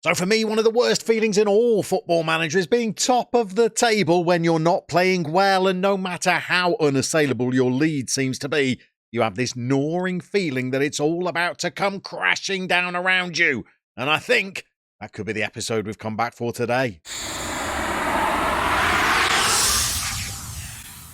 So for me, one of the worst feelings in all Football Manager is being top of the table when you're not playing well, and no matter how unassailable your lead seems to be, you have this gnawing feeling that it's all about to come crashing down around you. And I think that could be the episode we've come back for today.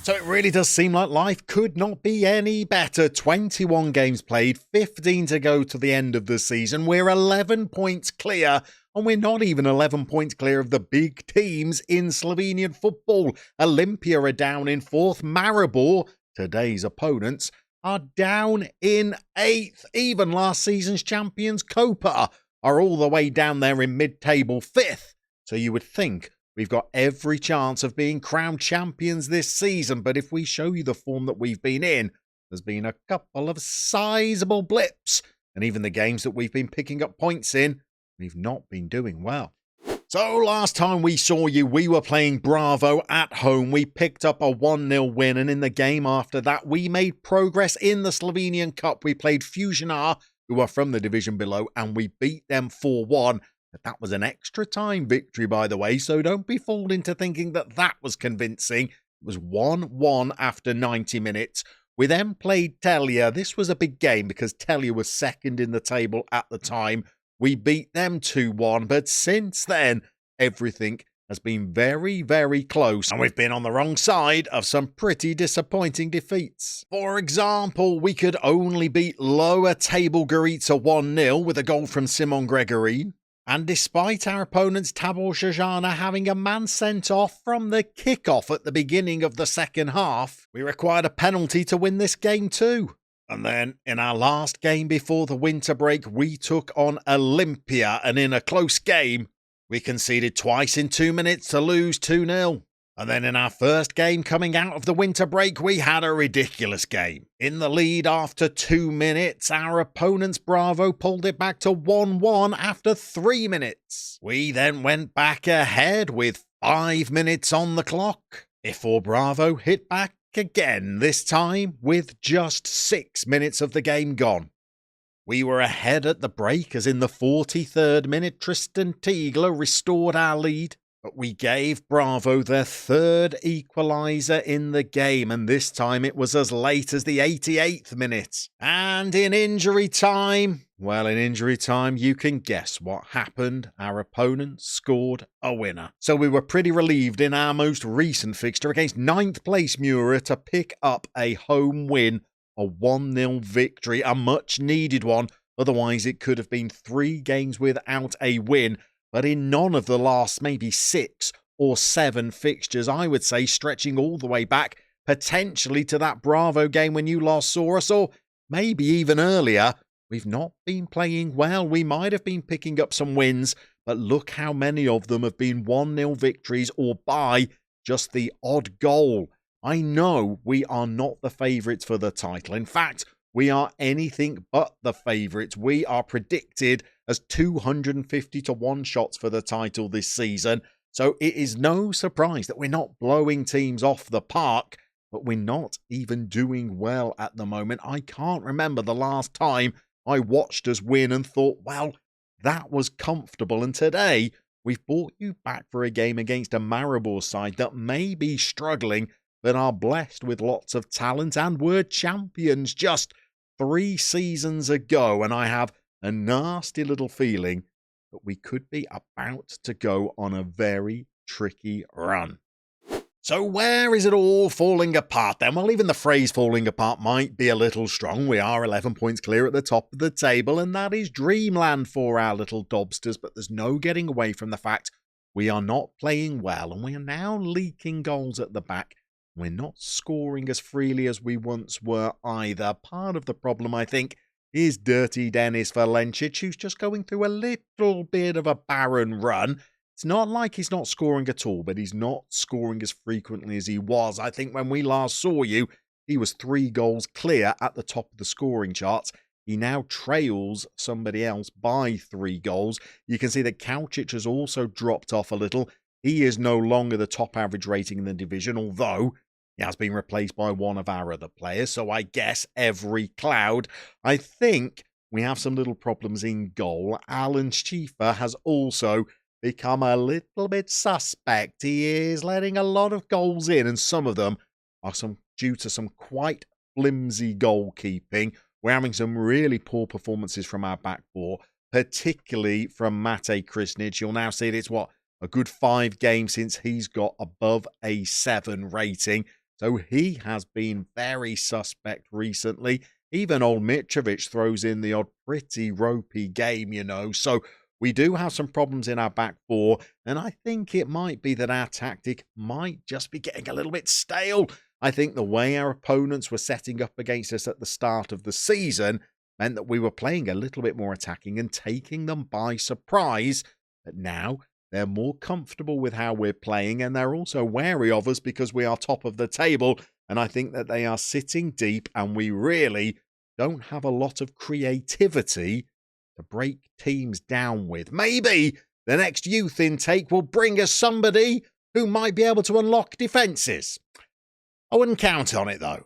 So it really does seem like life could not be any better. 21 games played, 15 to go to the end of the season. We're 11 points clear, and we're not even 11 points clear of the big teams in Slovenian football. Olimpia are down in 4th. Maribor, today's opponents, are down in 8th. Even last season's champions, Koper, are all the way down there in mid-table 5th. So you would think we've got every chance of being crowned champions this season, but if we show you the form that we've been in, there's been a couple of sizable blips, and even the games that we've been picking up points in, we've not been doing well. So last time we saw you, we were playing Bravo at home. We picked up a 1-0 win, and in the game after that, we made progress in the Slovenian Cup. We played Fusionar, who are from the division below, and we beat them 4-1. But that was an extra time victory, by the way, so don't be fooled into thinking that that was convincing. It was 1-1 after 90 minutes. We then played Telia. This was a big game because Telia was second in the table at the time. We beat them 2-1, but since then, everything has been very, very close, and we've been on the wrong side of some pretty disappointing defeats. For example, we could only beat lower table Gorica 1-0 with a goal from Simon Gregorin. And despite our opponents Tabor Shajana having a man sent off from the kickoff at the beginning of the second half, we required a penalty to win this game too. And then in our last game before the winter break, we took on Olimpia, and in a close game, we conceded twice in 2 minutes to lose 2-0. And then in our first game coming out of the winter break, we had a ridiculous game. In the lead after 2 minutes, our opponents Bravo pulled it back to 1-1 after 3 minutes. We then went back ahead with 5 minutes on the clock before Bravo hit back again, this time with just 6 minutes of the game gone. We were ahead at the break as in the 43rd minute Tristan Tiegler restored our lead. But we gave Bravo their third equaliser in the game, and this time it was as late as the 88th minute. And in injury time, well, in injury time, you can guess what happened. Our opponent scored a winner. So we were pretty relieved in our most recent fixture against 9th place Mura to pick up a home win, a 1-0 victory, a much needed one. Otherwise, it could have been 3 games without a win. But in none of the last maybe 6 or 7 fixtures, I would say, stretching all the way back potentially to that Bravo game when you last saw us, or maybe even earlier, we've not been playing well. We might have been picking up some wins, but look how many of them have been 1-0 victories or by just the odd goal. I know we are not the favourites for the title. In fact, we are anything but the favourites. We are predicted as 250 to 1 shots for the title this season. So it is no surprise that we're not blowing teams off the park, but we're not even doing well at the moment. I can't remember the last time I watched us win and thought, well, that was comfortable. And today we've brought you back for a game against a Maribor side that may be struggling, but are blessed with lots of talent and were champions just 3 seasons ago. And I have a nasty little feeling that we could be about to go on a very tricky run. So where is it all falling apart then? Well, even the phrase falling apart might be a little strong. We are 11 points clear at the top of the table, and that is dreamland for our little Dobsters, but there's no getting away from the fact we are not playing well, and we are now leaking goals at the back. We're not scoring as freely as we once were either. Part of the problem, I think, is Dirty Dennis Valencic, who's just going through a little bit of a barren run. It's not like he's not scoring at all, but he's not scoring as frequently as he was. I think when we last saw you, he was 3 goals clear at the top of the scoring charts. He now trails somebody else by 3 goals. You can see that Kaučić has also dropped off a little. He is no longer the top average rating in the division, although he has been replaced by one of our other players. So I guess every cloud. I think we have some little problems in goal. Alan Schiefer has also become a little bit suspect. He is letting a lot of goals in, and some of them are due to some quite flimsy goalkeeping. We're having some really poor performances from our back four, particularly from Mate Krisnic. You'll now see it's a good 5 games since he's got above a 7 rating. So he has been very suspect recently. Even old Mitrovic throws in the odd pretty ropey game, So we do have some problems in our back four, and I think it might be that our tactic might just be getting a little bit stale. I think the way our opponents were setting up against us at the start of the season meant that we were playing a little bit more attacking and taking them by surprise. But now they're more comfortable with how we're playing, and they're also wary of us because we are top of the table. And I think that they are sitting deep, and we really don't have a lot of creativity to break teams down with. Maybe the next youth intake will bring us somebody who might be able to unlock defences. I wouldn't count on it, though.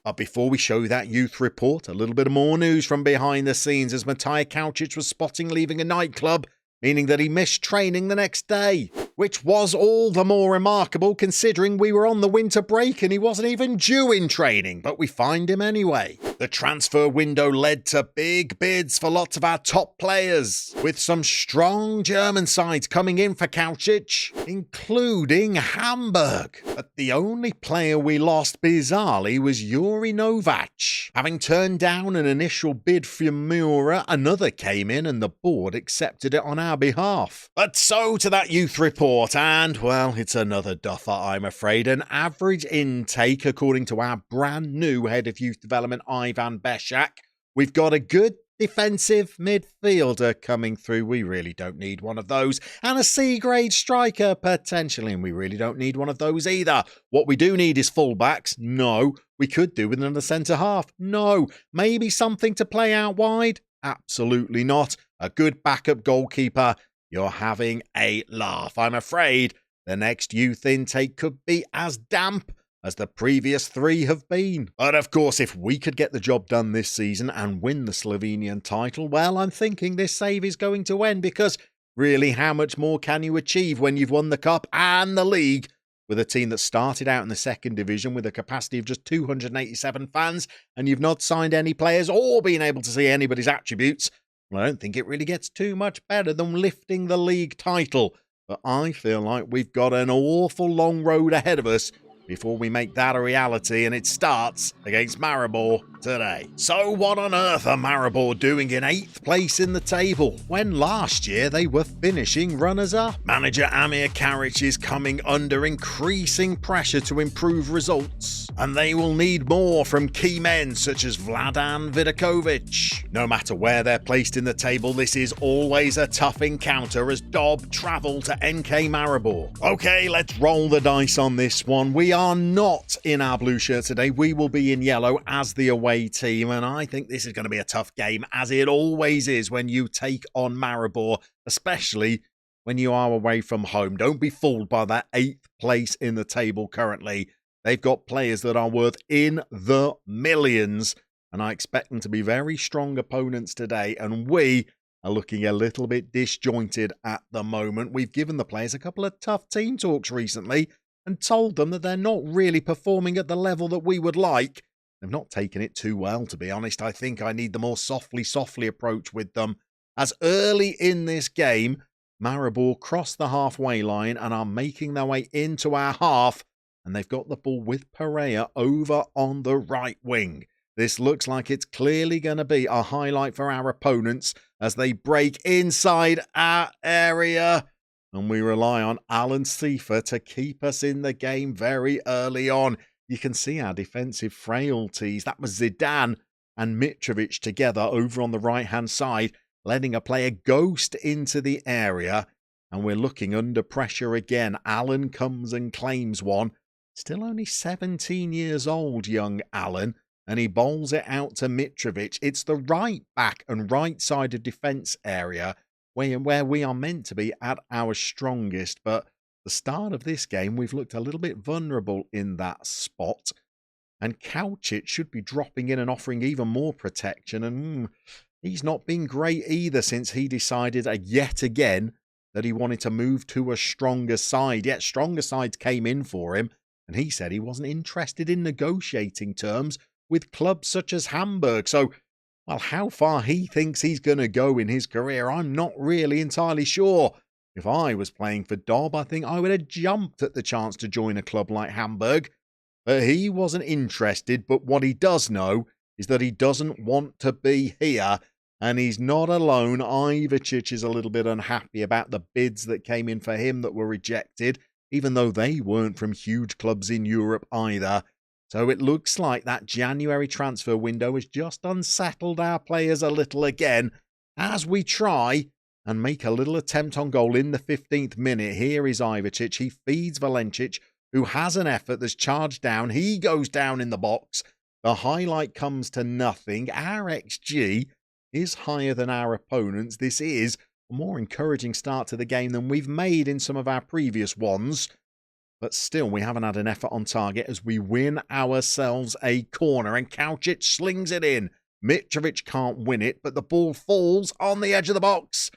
But before we show that youth report, a little bit more news from behind the scenes as Matija Kaučić was spotting leaving a nightclub, meaning that he missed training the next day, which was all the more remarkable considering we were on the winter break and he wasn't even due in training, but we fined him anyway. The transfer window led to big bids for lots of our top players, with some strong German sides coming in for Kaučić, including Hamburg. But the only player we lost bizarrely was Yuri Novac. Having turned down an initial bid from Mura, another came in and the board accepted it on our behalf. But so to that youth report, and well, it's another duffer, I'm afraid. An average intake, according to our brand new head of youth development, Ivan Beshak. We've got a good defensive midfielder coming through. We really don't need one of those. And a C-grade striker, potentially, and we really don't need one of those either. What we do need is fullbacks. No. We could do with another centre-half. No. Maybe something to play out wide? Absolutely not. A good backup goalkeeper. You're having a laugh. I'm afraid the next youth intake could be as damp as the previous 3 have been. But of course, if we could get the job done this season and win the Slovenian title, well, I'm thinking this save is going to end, because really, how much more can you achieve when you've won the cup and the league with a team that started out in the second division with a capacity of just 287 fans, and you've not signed any players or been able to see anybody's attributes? Well, I don't think it really gets too much better than lifting the league title. But I feel like we've got an awful long road ahead of us before we make that a reality, and it starts against Maribor today. So what on earth are Maribor doing in 8th place in the table when last year they were finishing runners-up? Manager Amir Karic is coming under increasing pressure to improve results, and they will need more from key men such as Vladan Vidakovic. No matter where they're placed in the table, this is always a tough encounter as Dob travel to NK Maribor. Okay, let's roll the dice on this one. We are not in our blue shirt today. We will be in yellow as the away team, and I think this is going to be a tough game, as it always is when you take on Maribor, especially when you are away from home. Don't be fooled by that 8th place in the table currently. They've got players that are worth in the millions, and I expect them to be very strong opponents today, and we are looking a little bit disjointed at the moment. We've given the players a couple of tough team talks recently and told them that they're not really performing at the level that we would like. They've not taken it too well, to be honest. I think I need the more softly approach with them, as early in this game, Maribor cross the halfway line and are making their way into our half, and they've got the ball with Pereira over on the right wing. This looks like it's clearly going to be a highlight for our opponents as they break inside our area. And we rely on Alan Schiefer to keep us in the game very early on. You can see our defensive frailties. That was Zidane and Mitrovic together over on the right-hand side, letting a player ghost into the area. And we're looking under pressure again. Alan comes and claims one. Still only 17 years old, young Alan. And he bowls it out to Mitrovic. It's the right back and right side of defence area where we are meant to be at our strongest. But the start of this game, we've looked a little bit vulnerable in that spot. And Kaučić should be dropping in and offering even more protection. And He's not been great either since he decided yet again that he wanted to move to a stronger side. Yet stronger sides came in for him, and he said he wasn't interested in negotiating terms with clubs such as Hamburg. So, well, how far he thinks he's going to go in his career, I'm not really entirely sure. If I was playing for Dob, I think I would have jumped at the chance to join a club like Hamburg. But he wasn't interested, but what he does know is that he doesn't want to be here. And he's not alone. Ivacic is a little bit unhappy about the bids that came in for him that were rejected, even though they weren't from huge clubs in Europe either. So it looks like that January transfer window has just unsettled our players a little again as we try and make a little attempt on goal in the 15th minute. Here is Ivacic. He feeds Valencic, who has an effort that's charged down. He goes down in the box. The highlight comes to nothing. Our XG is higher than our opponents. This is a more encouraging start to the game than we've made in some of our previous ones. But still, we haven't had an effort on target as we win ourselves a corner. And Kaucic slings it in. Mitrovic can't win it, but the ball falls on the edge of the box.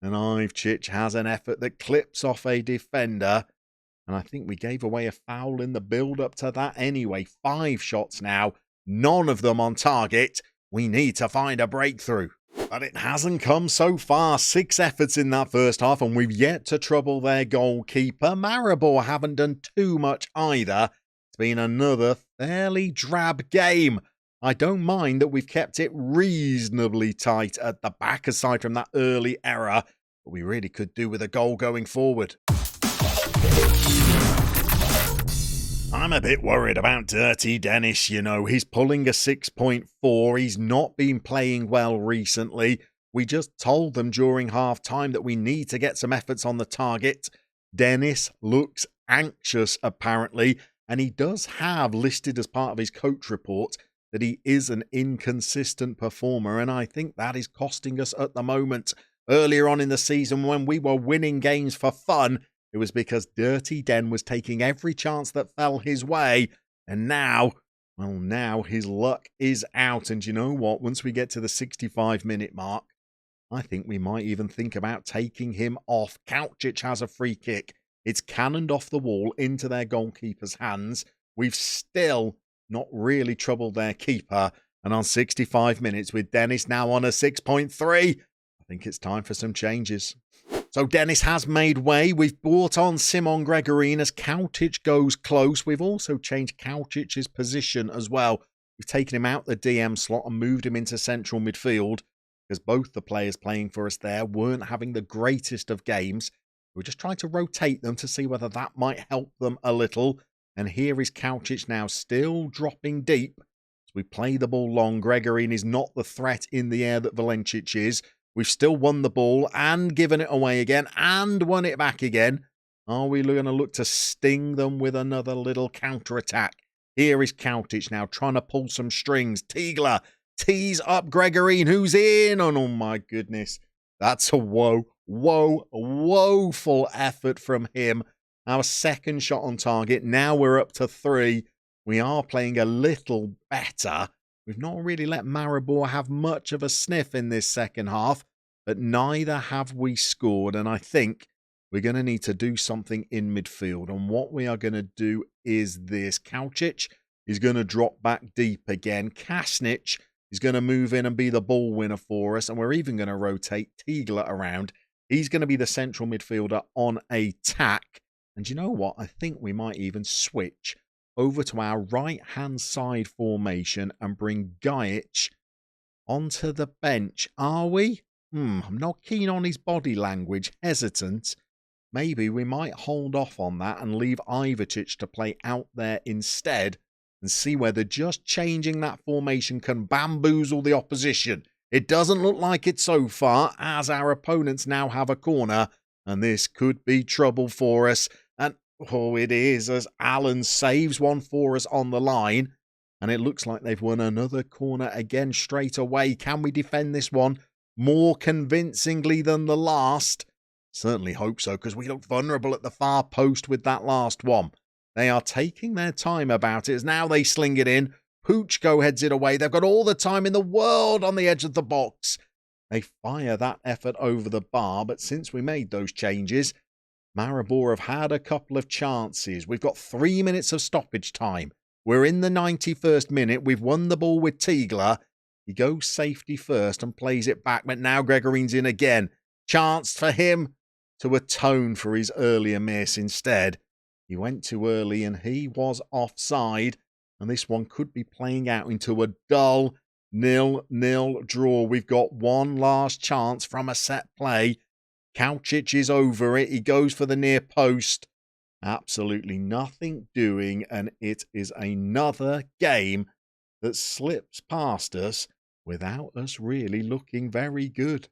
And Ivacic has an effort that clips off a defender. And I think we gave away a foul in the build-up to that anyway. 5 shots now, none of them on target. We need to find a breakthrough. But it hasn't come so far. 6 efforts in that first half, and we've yet to trouble their goalkeeper. Maribor haven't done too much either. It's been another fairly drab game. I don't mind that we've kept it reasonably tight at the back, aside from that early error. But we really could do with a goal going forward. I'm a bit worried about Dirty Dennis, you know. He's pulling a 6.4. He's not been playing well recently. We just told them during half-time that we need to get some efforts on the target. Dennis looks anxious, apparently, and he does have listed as part of his coach report that he is an inconsistent performer, and I think that is costing us at the moment. Earlier on in the season, when we were winning games for fun, it was because Dirty Den was taking every chance that fell his way. And now, well, now his luck is out. And you know what? Once we get to the 65-minute mark, I think we might even think about taking him off. Kaucic has a free kick. It's cannoned off the wall into their goalkeeper's hands. We've still not really troubled their keeper. And on 65 minutes, with Dennis now on a 6.3, I think it's time for some changes. So Dennis has made way. We've brought on Simon Gregorin as Kaucic goes close. We've also changed Kaucic's position as well. We've taken him out the DM slot and moved him into central midfield because both the players playing for us there weren't having the greatest of games. We're just trying to rotate them to see whether that might help them a little. And here is Kaucic now still dropping deep. As we play the ball long, Gregorin is not the threat in the air that Valencic is. We've still won the ball and given it away again and won it back again. Are we going to look to sting them with another little counter-attack? Here is Kaucic now trying to pull some strings. Tigla tees up Gregorin, who's in. And oh my goodness, that's a woeful effort from him. Our second shot on target. Now we're up to 3. We are playing a little better. We've not really let Maribor have much of a sniff in this second half, but neither have we scored. And I think we're going to need to do something in midfield. And what we are going to do is this. Kaucic is going to drop back deep again. Kasnic is going to move in and be the ball winner for us. And we're even going to rotate Tigla around. He's going to be the central midfielder on attack. And you know what? I think we might even switch over to our right-hand side formation and bring Gajic onto the bench. Are we? I'm not keen on his body language, hesitant. Maybe we might hold off on that and leave Ivacic to play out there instead and see whether just changing that formation can bamboozle the opposition. It doesn't look like it so far, as our opponents now have a corner, and this could be trouble for us. And oh, it is, as Allen saves one for us on the line. And it looks like they've won another corner again straight away. Can we defend this one more convincingly than the last? Certainly hope so, because we looked vulnerable at the far post with that last one. They are taking their time about it, as now they sling it in. Puchko heads it away. They've got all the time in the world on the edge of the box. They fire that effort over the bar, but since we made those changes, Maribor have had a couple of chances. We've got 3 minutes of stoppage time. We're in the 91st minute. We've won the ball with Tiegler. He goes safety first and plays it back, but now Gregorine's in again. Chance for him to atone for his earlier miss. Instead, he went too early and he was offside. And this one could be playing out into a dull 0-0 draw. We've got one last chance from a set play. Kaucic is over it. He goes for the near post. Absolutely nothing doing. And it is another game that slips past us without us really looking very good.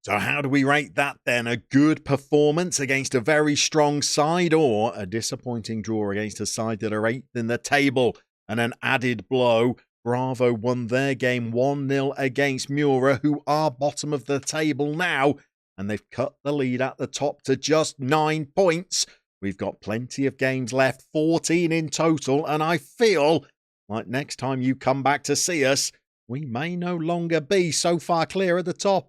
So how do we rate that then? A good performance against a very strong side, or a disappointing draw against a side that are 8th in the table? And an added blow, Bravo won their game 1-0 against Mura, who are bottom of the table now, and they've cut the lead at the top to just 9 points. We've got plenty of games left, 14 in total, and I feel like next time you come back to see us, we may no longer be so far clear at the top.